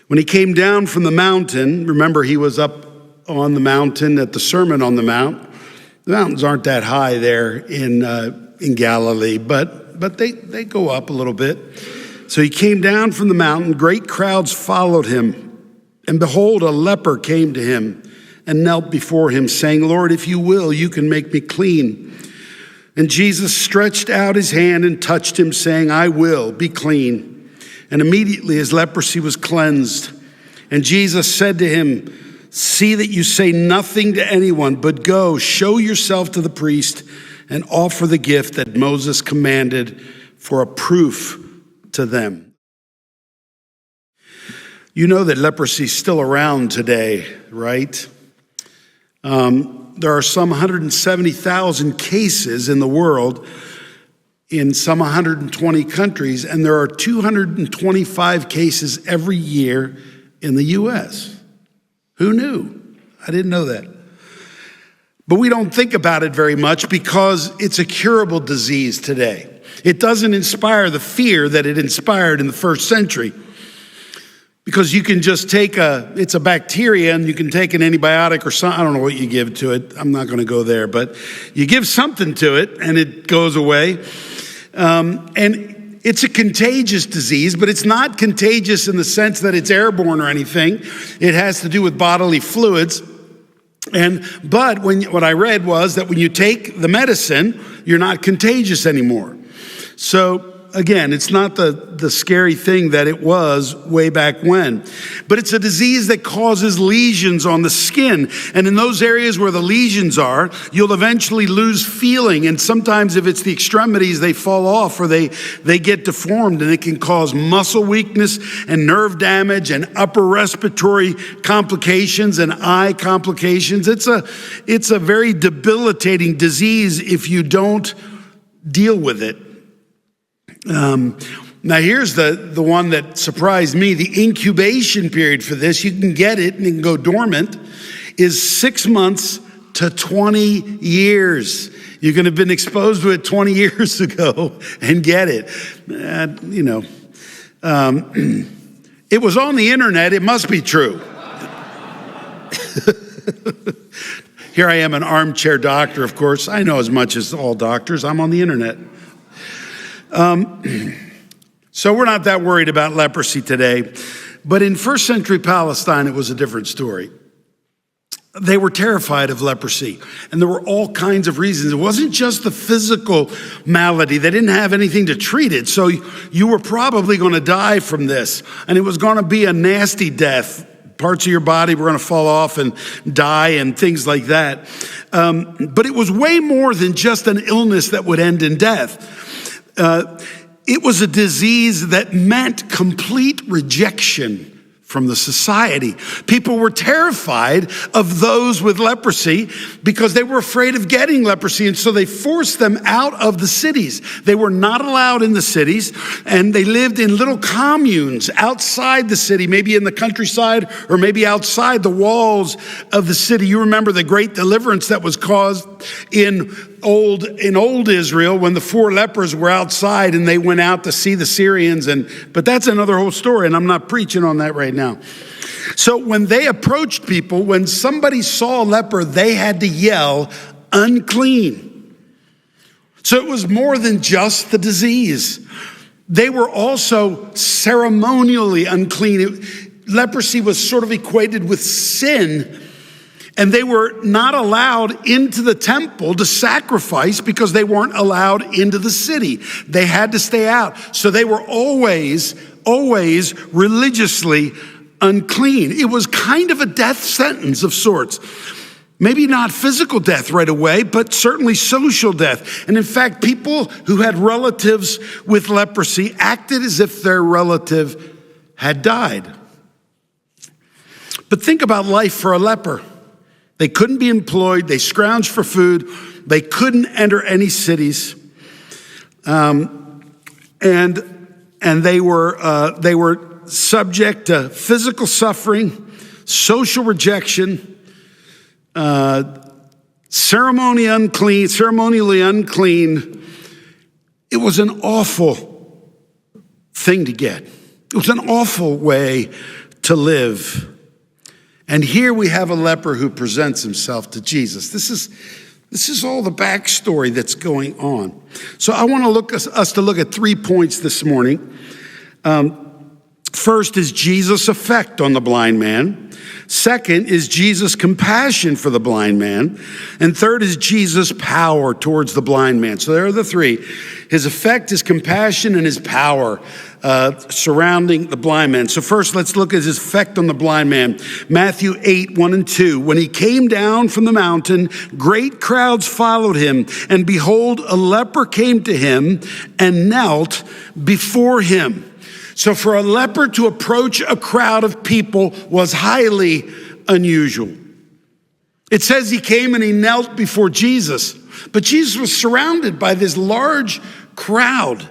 When he came down from the mountain, remember he was up on the mountain at the Sermon on the Mount. The mountains aren't that high there in Galilee, but they go up a little bit. So he came down from the mountain. Great crowds followed him. And behold, a leper came to him and knelt before him, saying, Lord, if you will, you can make me clean. And Jesus stretched out his hand and touched him, saying, I will, be clean. And immediately his leprosy was cleansed. And Jesus said to him, see that you say nothing to anyone, but go, show yourself to the priest and offer the gift that Moses commanded for a proof to them. You know that leprosy is still around today, right? There are some 170,000 cases in the world in some 120 countries, and there are 225 cases every year in the U.S. Who knew? I didn't know that. But we don't think about it very much because it's a curable disease today. It doesn't inspire the fear that it inspired in the first century. Because you can just it's a bacteria and you can take an antibiotic or something. I don't know what you give to it. I'm not going to go there, but you give something to it and it goes away. And it's a contagious disease, but it's not contagious in the sense that it's airborne or anything. It has to do with bodily fluids. But what I read was that when you take the medicine, you're not contagious anymore. So again, it's not the scary thing that it was way back when. But it's a disease that causes lesions on the skin. And in those areas where the lesions are, you'll eventually lose feeling. And sometimes if it's the extremities, they fall off or they get deformed. And it can cause muscle weakness and nerve damage and upper respiratory complications and eye complications. It's a very debilitating disease if you don't deal with it. Now here's the one that surprised me. The incubation period for this, you can get it and it can go dormant, is 6 months to 20 years. You can have been exposed to it 20 years ago and get it. It was on the internet. It must be true. Here I am, an armchair doctor, of course. I know as much as all doctors. I'm on the internet. So we're not that worried about leprosy today, but in first century Palestine, it was a different story. They were terrified of leprosy, and there were all kinds of reasons. It wasn't just the physical malady. They didn't have anything to treat it, so you were probably going to die from this, and it was going to be a nasty death. Parts of your body were going to fall off and die and things like that. But it was way more than just an illness that would end in death. It was a disease that meant complete rejection from the society. People were terrified of those with leprosy because they were afraid of getting leprosy, and so they forced them out of the cities. They were not allowed in the cities, and they lived in little communes outside the city, maybe in the countryside or maybe outside the walls of the city. You remember the great deliverance that was caused in old Israel when the 4 lepers were outside and they went out to see the Syrians. But that's another whole story, and I'm not preaching on that right now. So when they approached people, when somebody saw a leper, they had to yell, unclean. So it was more than just the disease. They were also ceremonially unclean. Leprosy was sort of equated with sin. And they were not allowed into the temple to sacrifice because they weren't allowed into the city. They had to stay out. So they were always religiously unclean. It was kind of a death sentence of sorts. Maybe not physical death right away, but certainly social death. And in fact, people who had relatives with leprosy acted as if their relative had died. But think about life for a leper. They couldn't be employed. They scrounged for food. They couldn't enter any cities, and they were subject to physical suffering, social rejection, ceremonially unclean. It was an awful thing to get. It was an awful way to live. And here we have a leper who presents himself to Jesus. This is all the backstory that's going on. So I want to look at 3 points this morning. First is Jesus' effect on the blind man. Second is Jesus' compassion for the blind man. And third is Jesus' power towards the blind man. So there are the three. His effect, his compassion, and his power surrounding the blind man. So first, let's look at his effect on the blind man. Matthew 8, 1 and 2. When he came down from the mountain, great crowds followed him. And behold, a leper came to him and knelt before him. So for a leper to approach a crowd of people was highly unusual. It says he came and he knelt before Jesus, but Jesus was surrounded by this large crowd.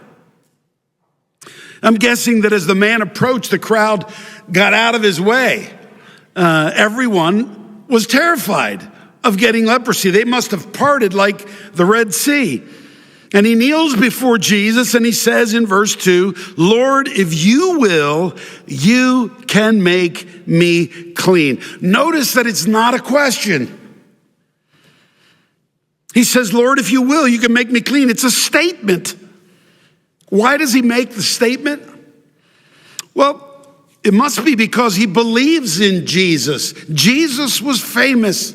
I'm guessing that as the man approached, the crowd got out of his way. Everyone was terrified of getting leprosy. They must have parted like the Red Sea. And he kneels before Jesus and he says in verse 2, Lord, if you will, you can make me clean. Notice that it's not a question. He says, Lord, if you will, you can make me clean. It's a statement. Why does he make the statement? Well, it must be because he believes in Jesus. Jesus was famous.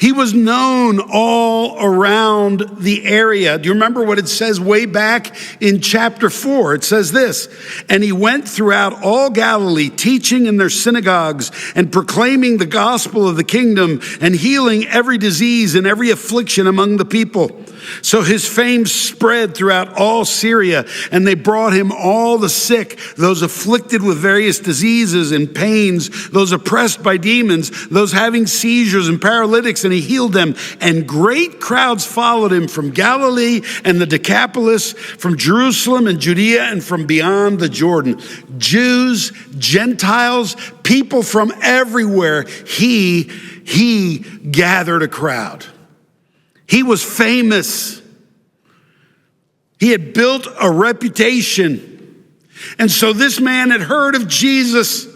He was known all around the area. Do you remember what it says way back in chapter 4? It says this, and he went throughout all Galilee, teaching in their synagogues and proclaiming the gospel of the kingdom and healing every disease and every affliction among the people. So his fame spread throughout all Syria, and they brought him all the sick, those afflicted with various diseases and pains, those oppressed by demons, those having seizures and paralytics, and he healed them. And great crowds followed him from Galilee and the Decapolis, from Jerusalem and Judea, and from beyond the Jordan. Jews, Gentiles, people from everywhere. He gathered a crowd. He was famous. He had built a reputation. And so this man had heard of Jesus.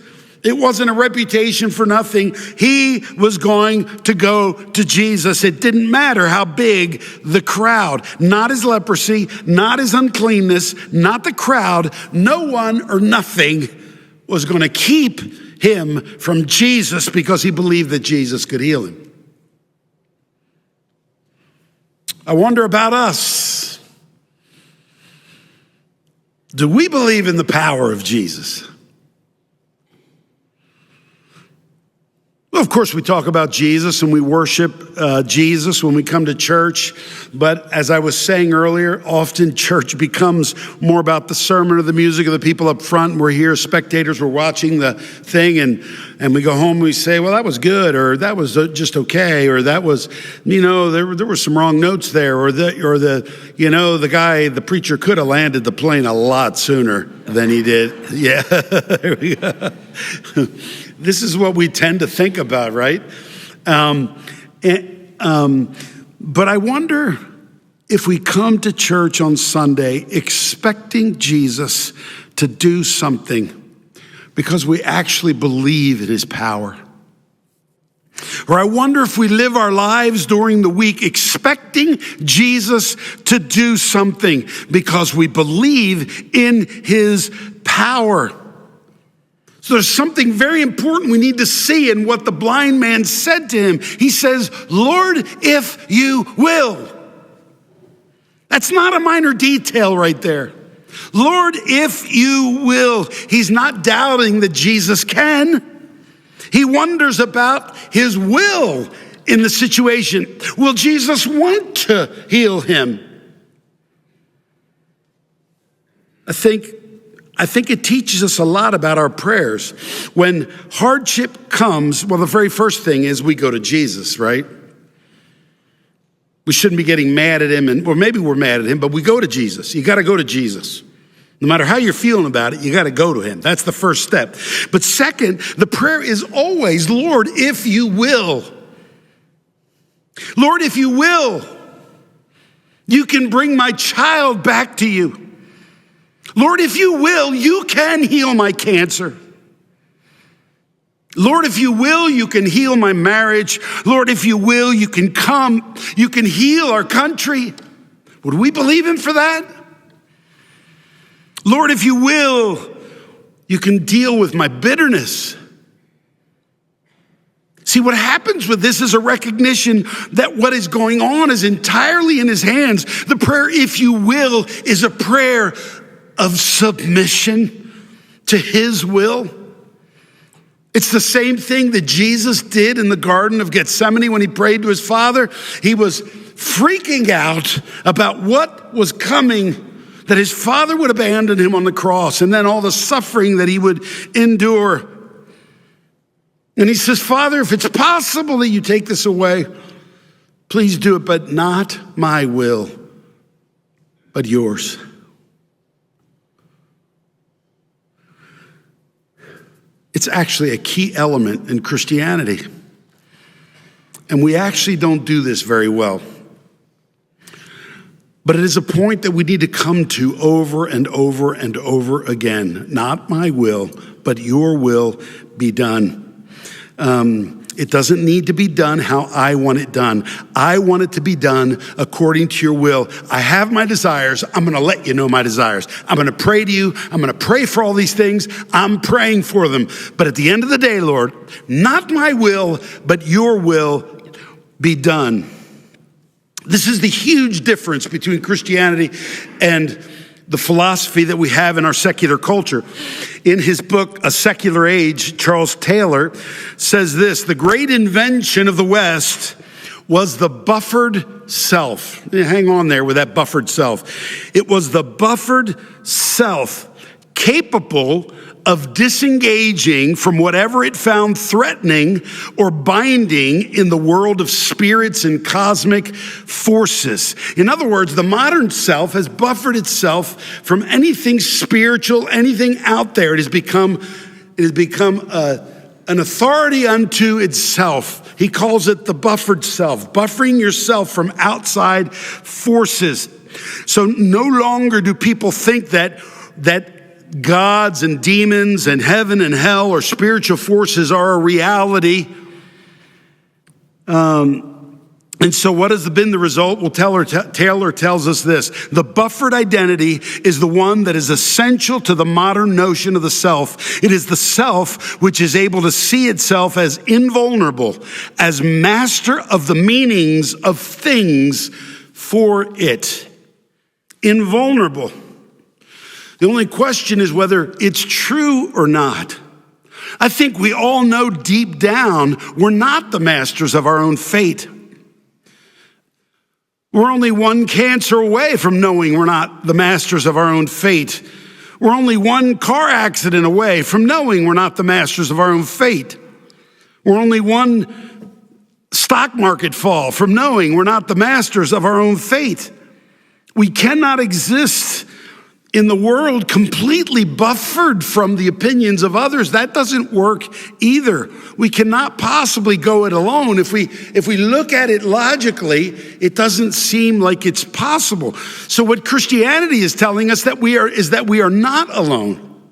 It wasn't a reputation for nothing. He was going to go to Jesus. It didn't matter how big the crowd, not his leprosy, not his uncleanness, not the crowd. No one or nothing was going to keep him from Jesus because he believed that Jesus could heal him. I wonder about us. Do we believe in the power of Jesus? Well, of course, we talk about Jesus and we worship Jesus when we come to church. But as I was saying earlier, often church becomes more about the sermon or the music of the people up front. We're here, spectators, we're watching the thing, and we go home and we say, well, that was good, or that was just okay, or that was, there were some wrong notes there, or the preacher could have landed the plane a lot sooner than he did. Yeah, there we go. This is what we tend to think about, right? But I wonder if we come to church on Sunday expecting Jesus to do something because we actually believe in his power. Or I wonder if we live our lives during the week expecting Jesus to do something because we believe in his power. So there's something very important we need to see in what the blind man said to him. He says, Lord, if you will. That's not a minor detail right there. Lord, if you will. He's not doubting that Jesus can. He wonders about his will in the situation. Will Jesus want to heal him? I think it teaches us a lot about our prayers. When hardship comes, well, the very first thing is we go to Jesus, right? We shouldn't be getting mad at him, or maybe we're mad at him, but we go to Jesus. You got to go to Jesus. No matter how you're feeling about it, you got to go to him. That's the first step. But second, the prayer is always, Lord, if you will. Lord, if you will, you can bring my child back to you. Lord, if you will, you can heal my cancer. Lord, if you will, you can heal my marriage. Lord, if you will, you can come. You can heal our country. Would we believe him for that? Lord, if you will, you can deal with my bitterness. See, what happens with this is a recognition that what is going on is entirely in his hands. The prayer, if you will, is a prayer of submission to his will. It's the same thing that Jesus did in the Garden of Gethsemane when he prayed to his Father. He was freaking out about what was coming, that his Father would abandon him on the cross, and then all the suffering that he would endure. And he says, Father, if it's possible that you take this away, please do it, but not my will, but yours. It's actually a key element in Christianity. And we actually don't do this very well. But it is a point that we need to come to over and over and over again. Not my will, but your will be done. It doesn't need to be done how I want it done. I want it to be done according to your will. I have my desires. I'm going to let you know my desires. I'm going to pray to you. I'm going to pray for all these things. I'm praying for them. But at the end of the day, Lord, not my will, but your will be done. This is the huge difference between Christianity and the philosophy that we have in our secular culture. In his book, A Secular Age, Charles Taylor says this: the great invention of the West was the buffered self. Hang on there with that buffered self. It was the buffered self capable of disengaging from whatever it found threatening or binding in the world of spirits and cosmic forces. In other words, the modern self has buffered itself from anything spiritual, anything out there. It has become an authority unto itself. He calls it the buffered self, buffering yourself from outside forces. So no longer do people think that gods and demons and heaven and hell or spiritual forces are a reality. And so what has been the result? Well, Taylor tells us this: the buffered identity is the one that is essential to the modern notion of the self. It is the self which is able to see itself as invulnerable, as master of the meanings of things for it. Invulnerable. The only question is whether it's true or not. I think we all know deep down we're not the masters of our own fate. We're only one cancer away from knowing we're not the masters of our own fate. We're only one car accident away from knowing we're not the masters of our own fate. We're only one stock market fall from knowing we're not the masters of our own fate. We cannot exist in the world completely buffered from the opinions of others. That doesn't work either. We cannot possibly go it alone. If we look at it logically, it doesn't seem like it's possible. So what Christianity is telling us is that we are not alone.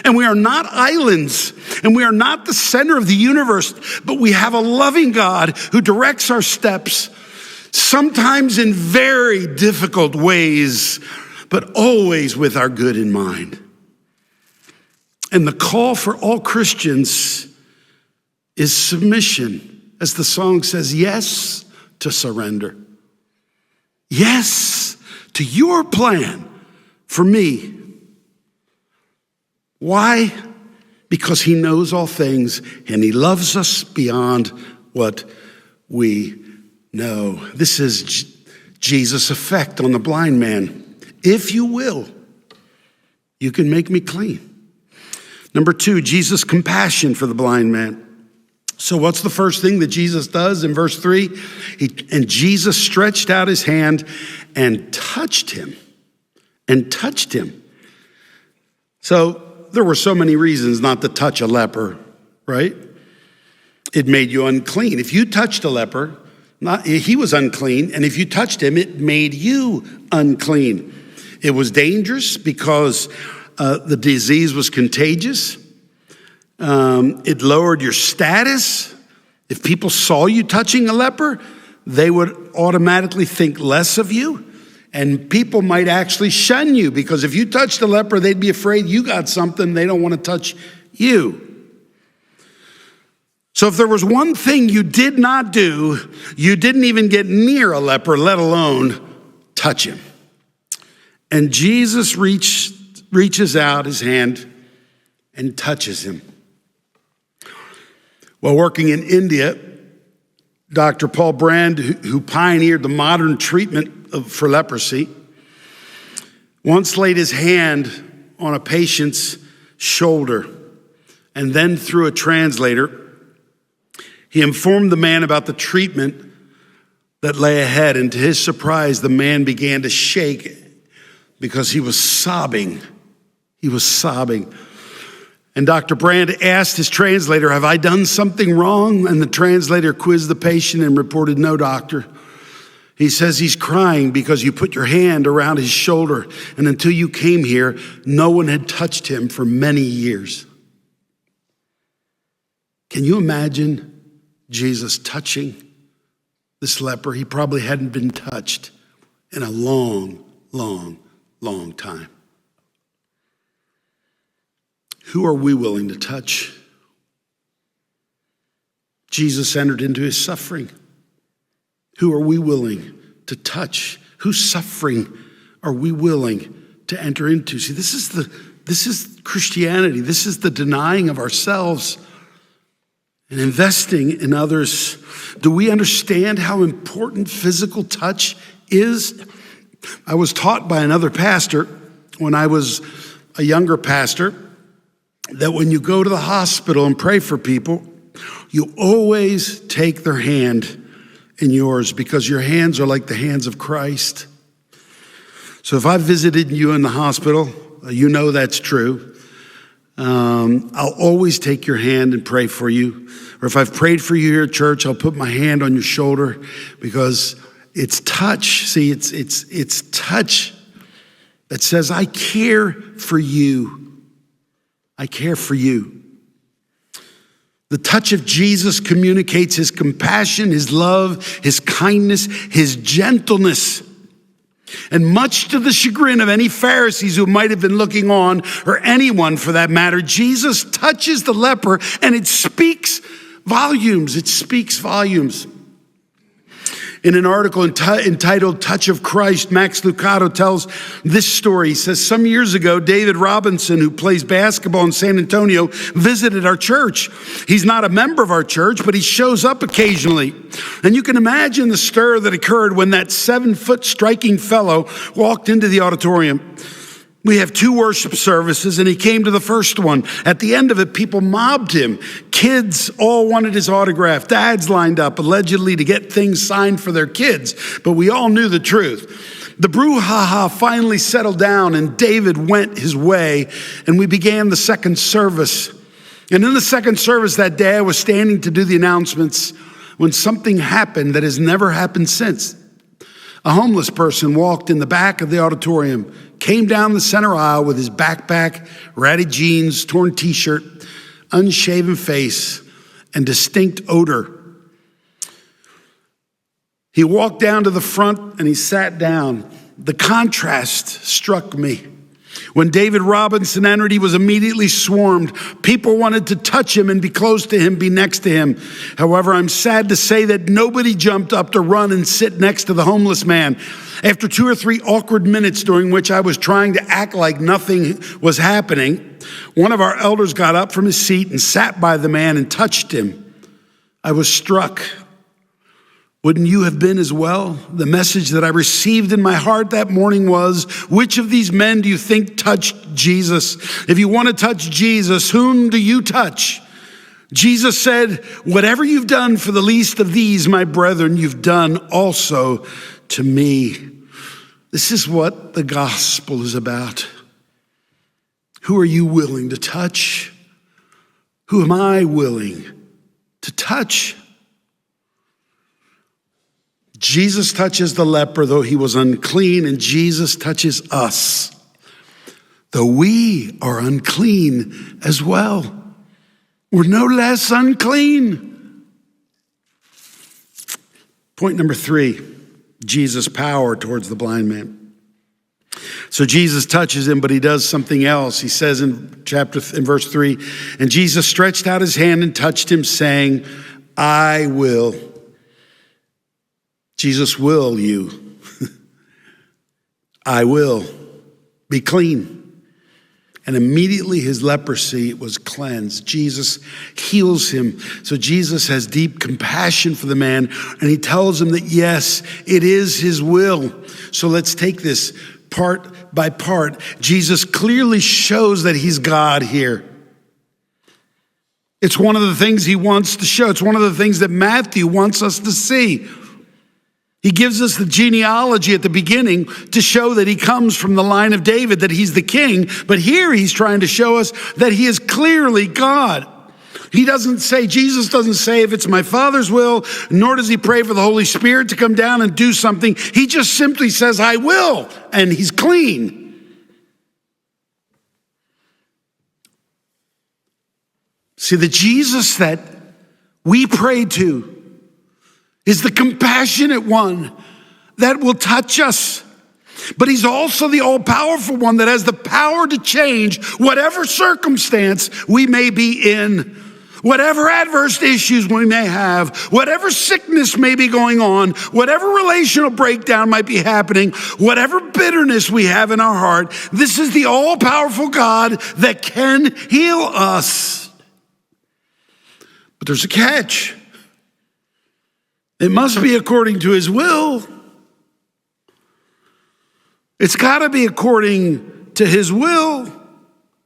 And we are not islands, and we are not the center of the universe, but we have a loving God who directs our steps, sometimes in very difficult ways, but always with our good in mind. And the call for all Christians is submission. As the song says, yes to surrender. Yes to your plan for me. Why? Because he knows all things and he loves us beyond what we know. This is Jesus' effect on the blind man. If you will, you can make me clean. Number 2, Jesus' compassion for the blind man. So what's the first thing that Jesus does in verse 3? And Jesus stretched out his hand and touched him. So there were so many reasons not to touch a leper, right? It made you unclean. If you touched a leper, he was unclean. And if you touched him, it made you unclean. It was dangerous because the disease was contagious. It lowered your status. If people saw you touching a leper, they would automatically think less of you. And people might actually shun you, because if you touched a leper, they'd be afraid you got something. They don't want to touch you. So if there was one thing you did not do, you didn't even get near a leper, let alone touch him. And Jesus reaches out his hand and touches him. While working in India, Dr. Paul Brand, who pioneered the modern treatment for leprosy, once laid his hand on a patient's shoulder, and then through a translator, he informed the man about the treatment that lay ahead. And to his surprise, the man began to shake because he was sobbing. He was sobbing. And Dr. Brand asked his translator, "Have I done something wrong?" And the translator quizzed the patient and reported, "No, doctor." He says he's crying because you put your hand around his shoulder, and until you came here, no one had touched him for many years. Can you imagine Jesus touching this leper? He probably hadn't been touched in a long, long, long time. Who are we willing to touch? Jesus entered into his suffering. Who are we willing to touch? Whose suffering are we willing to enter into? See, this is Christianity. This is the denying of ourselves and investing in others. Do we understand how important physical touch is? I was taught by another pastor when I was a younger pastor that when you go to the hospital and pray for people, you always take their hand in yours, because your hands are like the hands of Christ. So if I visited you in the hospital, you know that's true. I'll always take your hand and pray for you. Or if I've prayed for you here at church, I'll put my hand on your shoulder, because it's touch. See, it's touch that says, I care for you. I care for you. The touch of Jesus communicates his compassion, his love, his kindness, his gentleness. And much to the chagrin of any Pharisees who might have been looking on, or anyone for that matter, Jesus touches the leper, and it speaks volumes. It speaks volumes. In an article entitled Touch of Christ, Max Lucado tells this story. He says, some years ago, David Robinson, who plays basketball in San Antonio, visited our church. He's not a member of our church, but he shows up occasionally. And you can imagine the stir that occurred when that 7-foot striking fellow walked into the auditorium. We have 2 worship services, and he came to the first one. At the end of it, people mobbed him. Kids all wanted his autograph. Dads lined up, allegedly to get things signed for their kids. But we all knew the truth. The brouhaha finally settled down, and David went his way, and we began the second service. And in the second service that day, I was standing to do the announcements when something happened that has never happened since. A homeless person walked in the back of the auditorium, came down the center aisle with his backpack, ratty jeans, torn t-shirt, unshaven face, and distinct odor. He walked down to the front and he sat down. The contrast struck me. When David Robinson entered, he was immediately swarmed. People wanted to touch him and be close to him, be next to him. However, I'm sad to say that nobody jumped up to run and sit next to the homeless man. After 2 or 3 awkward minutes during which I was trying to act like nothing was happening, one of our elders got up from his seat and sat by the man and touched him. I was struck. Wouldn't you have been as well? The message that I received in my heart that morning was, which of these men do you think touched Jesus? If you want to touch Jesus, whom do you touch? Jesus said, whatever you've done for the least of these, my brethren, you've done also to me. This is what the gospel is about. Who are you willing to touch? Who am I willing to touch? Jesus touches the leper, though he was unclean, and Jesus touches us, though we are unclean as well. were no less unclean. Point number 3, Jesus' power towards the blind man. So Jesus touches him, but he does something else. He says in verse 3, and Jesus stretched out his hand and touched him, saying, I will. Jesus will you. I will. Be clean. And immediately his leprosy was cleansed. Jesus heals him. So Jesus has deep compassion for the man, and he tells him that, yes, it is his will. So let's take this part by part. Jesus clearly shows that he's God here. It's one of the things he wants to show. It's one of the things that Matthew wants us to see. He gives us the genealogy at the beginning to show that he comes from the line of David, that he's the king. But here he's trying to show us that he is clearly God. Jesus doesn't say if it's my Father's will, nor does he pray for the Holy Spirit to come down and do something. He just simply says, I will, and he's clean. See, the Jesus that we pray to is the compassionate one that will touch us. But he's also the all-powerful one that has the power to change whatever circumstance we may be in, whatever adverse issues we may have, whatever sickness may be going on, whatever relational breakdown might be happening, whatever bitterness we have in our heart. This is the all-powerful God that can heal us. But there's a catch. It must be according to his will. It's got to be according to his will.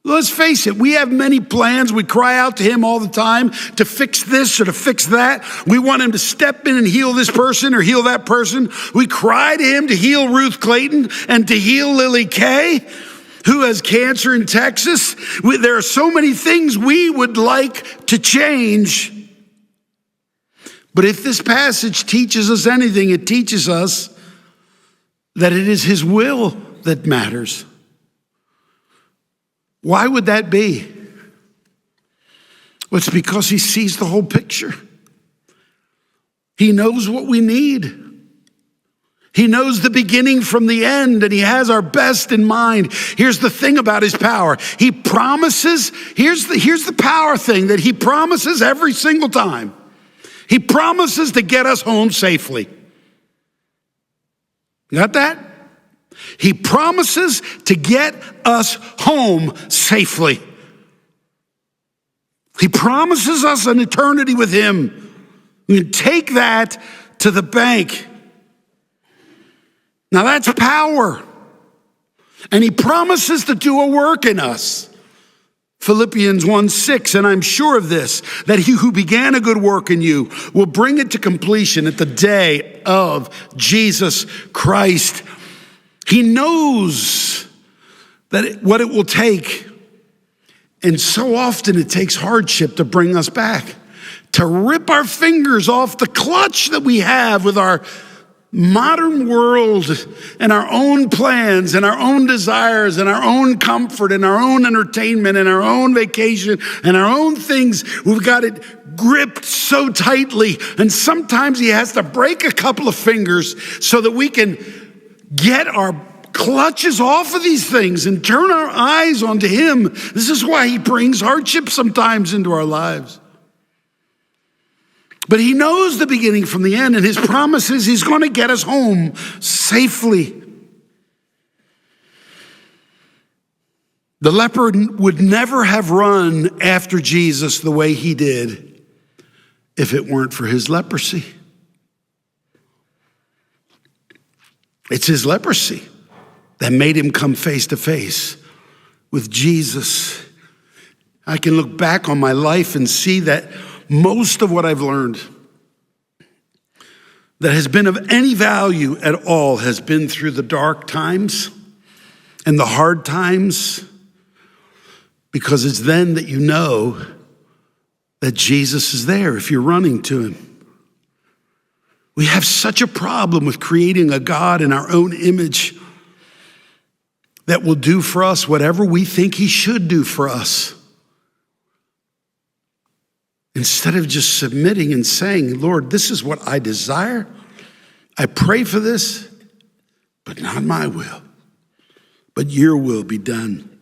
Let's face it, we have many plans. We cry out to him all the time to fix this or to fix that. We want him to step in and heal this person or heal that person. We cry to him to heal Ruth Clayton and to heal Lily Kay, who has cancer in Texas. There are so many things we would like to change. But if this passage teaches us anything, it teaches us that it is his will that matters. Why would that be? Well, it's because he sees the whole picture. He knows what we need. He knows the beginning from the end, and he has our best in mind. Here's the thing about his power. He promises, here's the power thing that he promises every single time. He promises to get us home safely. You got that? He promises to get us home safely. He promises us an eternity with him. We can take that to the bank. Now that's power. And he promises to do a work in us. Philippians 1:6, and I'm sure of this, that he who began a good work in you will bring it to completion at the day of Jesus Christ. He knows what it will take. And so often it takes hardship to bring us back, to rip our fingers off the clutch that we have with our modern world and our own plans and our own desires and our own comfort and our own entertainment and our own vacation and our own things. We've got it gripped so tightly, and sometimes he has to break a couple of fingers so that we can get our clutches off of these things and turn our eyes onto him. This is why he brings hardship sometimes into our lives. But he knows the beginning from the end, and his promise is he's going to get us home safely. The leper would never have run after Jesus the way he did if it weren't for his leprosy. It's his leprosy that made him come face to face with Jesus. I can look back on my life and see that most of what I've learned that has been of any value at all has been through the dark times and the hard times, because it's then that you know that Jesus is there if you're running to him. We have such a problem with creating a God in our own image that will do for us whatever we think he should do for us. instead of just submitting and saying, Lord, this is what I desire. I pray for this, but not my will, but your will be done.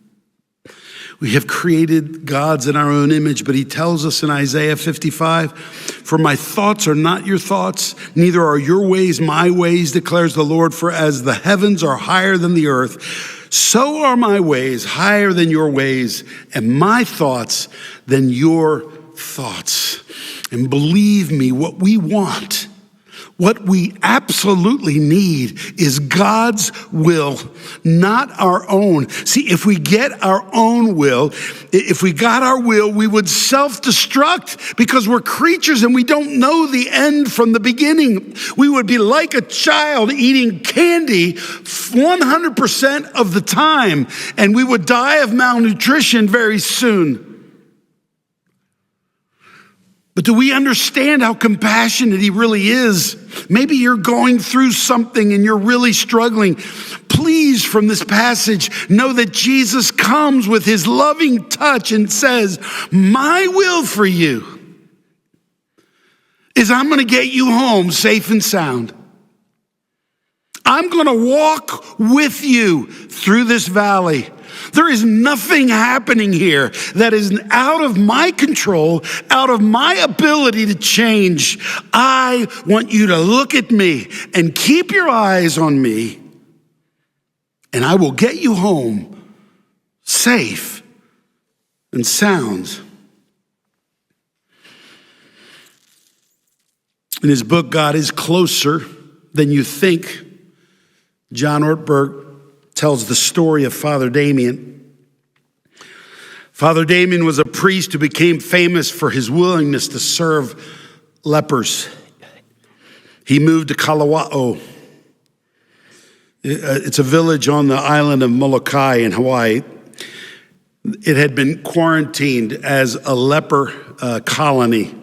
We have created gods in our own image, but he tells us in Isaiah 55, for my thoughts are not your thoughts, neither are your ways my ways, declares the Lord. For as the heavens are higher than the earth, so are my ways higher than your ways, and my thoughts than your thoughts. And believe me, what we want, what we absolutely need is God's will, not our own. See, if we get our own will, if we got our will, we would self-destruct because we're creatures and we don't know the end from the beginning. We would be like a child eating candy 100% of the time, and we would die of malnutrition very soon. But do we understand how compassionate he really is? Maybe you're going through something and you're really struggling. Please, from this passage, know that Jesus comes with his loving touch and says, my will for you is I'm going to get you home safe and sound. I'm going to walk with you through this valley. There is nothing happening here that is out of my control, out of my ability to change. I want you to look at me and keep your eyes on me, and I will get you home safe and sound. In his book, God is Closer Than You Think, John Ortberg tells the story of Father Damien. Father Damien was a priest who became famous for his willingness to serve lepers. He moved to Kalawa'o. It's a village on the island of Molokai in Hawaii. It had been quarantined as a leper colony.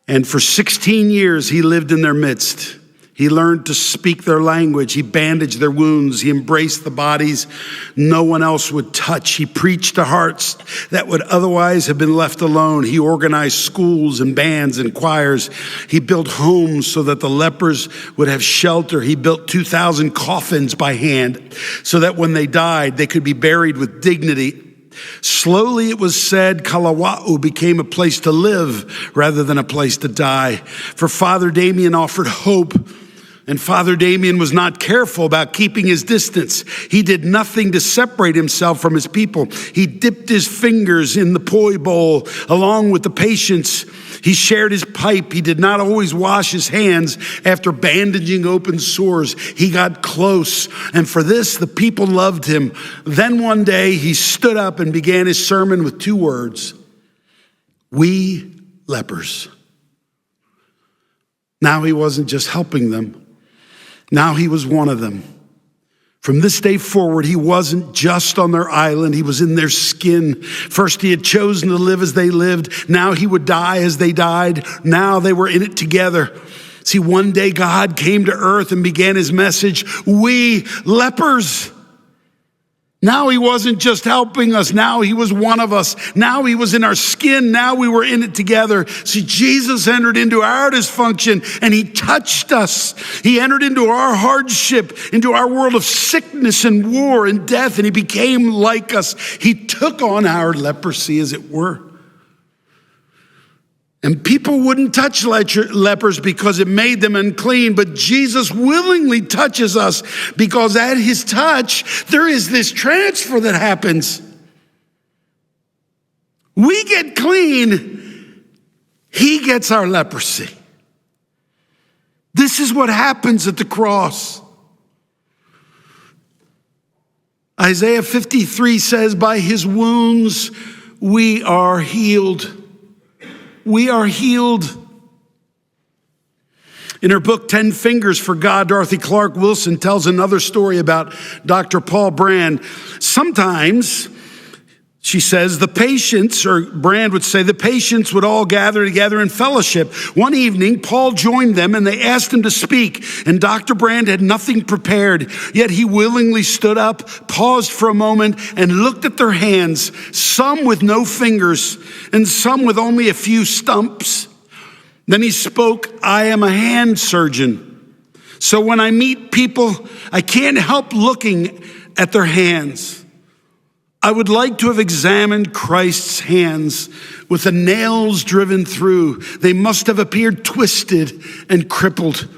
And for 16 years, he lived in their midst. He learned to speak their language. He bandaged their wounds. He embraced the bodies no one else would touch. He preached to hearts that would otherwise have been left alone. He organized schools and bands and choirs. He built homes so that the lepers would have shelter. He built 2,000 coffins by hand so that when they died, they could be buried with dignity. Slowly, it was said, Kalawa'u became a place to live rather than a place to die. For Father Damien offered hope. And Father Damien was not careful about keeping his distance. He did nothing to separate himself from his people. He dipped his fingers in the poi bowl along with the patients. He shared his pipe. He did not always wash his hands after bandaging open sores. He got close. And for this, the people loved him. Then one day, he stood up and began his sermon with 2 words. We lepers. Now he wasn't just helping them. Now he was one of them. From this day forward, he wasn't just on their island. He was in their skin. First, he had chosen to live as they lived. Now he would die as they died. Now they were in it together. See, one day God came to earth and began his message, we lepers. Now he wasn't just helping us. Now he was one of us. Now he was in our skin. Now we were in it together. See, Jesus entered into our dysfunction and he touched us. He entered into our hardship, into our world of sickness and war and death, and he became like us. He took on our leprosy, as it were. And people wouldn't touch lepers because it made them unclean, but Jesus willingly touches us because at his touch, there is this transfer that happens. We get clean, he gets our leprosy. This is what happens at the cross. Isaiah 53 says, by his wounds we are healed. We are healed. In her book, 10 Fingers for God, Dorothy Clark Wilson tells another story about Dr. Paul Brand. Sometimes She says, the patients, or Brand would say, the patients would all gather together in fellowship. One evening, Paul joined them and they asked him to speak. And Dr. Brand had nothing prepared, yet he willingly stood up, paused for a moment, and looked at their hands, some with no fingers and some with only a few stumps. Then he spoke, I am a hand surgeon. So when I meet people, I can't help looking at their hands. I would like to have examined Christ's hands with the nails driven through. They must have appeared twisted and crippled.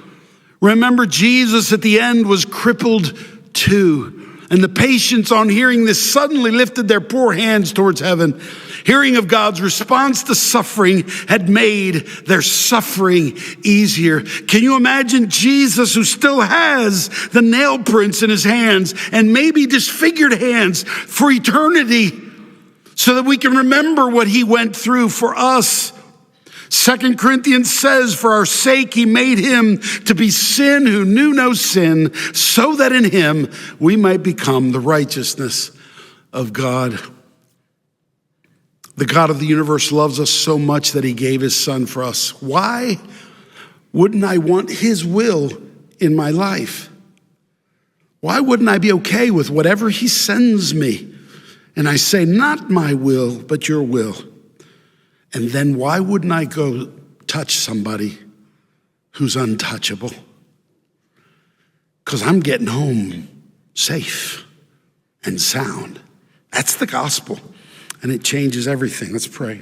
Remember, Jesus at the end was crippled too. And the patients, on hearing this, suddenly lifted their poor hands towards heaven. Hearing of God's response to suffering had made their suffering easier. Can you imagine Jesus, who still has the nail prints in his hands and maybe disfigured hands for eternity, so that we can remember what he went through for us? 2 Corinthians says, for our sake he made him to be sin who knew no sin, so that in him we might become the righteousness of God. The God of the universe loves us so much that he gave his son for us. Why wouldn't I want his will in my life? Why wouldn't I be okay with whatever he sends me? And I say, not my will, but your will. And then why wouldn't I go touch somebody who's untouchable? Because I'm getting home safe and sound. That's the gospel. And it changes everything. Let's pray.